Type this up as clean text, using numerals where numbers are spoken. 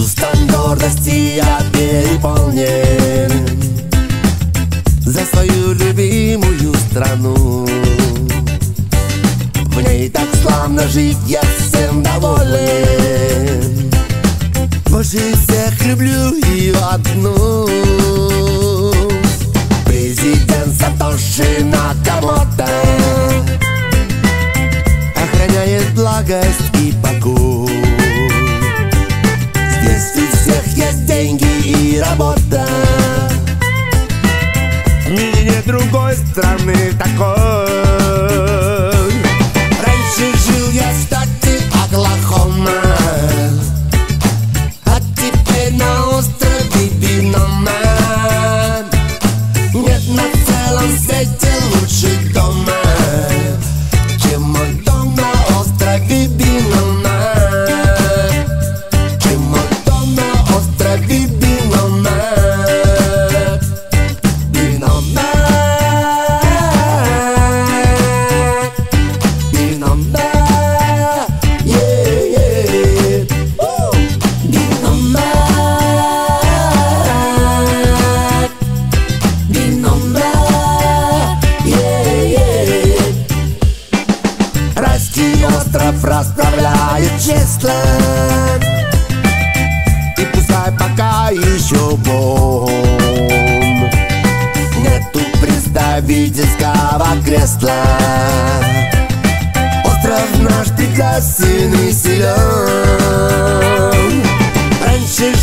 Чувством гордости я переполнен за свою любимую страну. В ней так славно жить, я всем доволен. Больше всех люблю ее одну. Президент Сатоши Накамото охраняет благость и покой. Здесь у всех есть деньги и работа. В мире нет другой страны такой. Раньше жил я в штате Оклахома, а теперь на острове Биноман. Нет на целом свете лучше дома, чем мой дом на острове Биноман. Чем мой дом на острове Биноман. Биноман, Биноман, yeah, Биноман, Биноман, yeah. Райский остров расправляет честно, и пускай пока еще бом нету представительского кресла. Остров наш прекрасен и силен. Раньше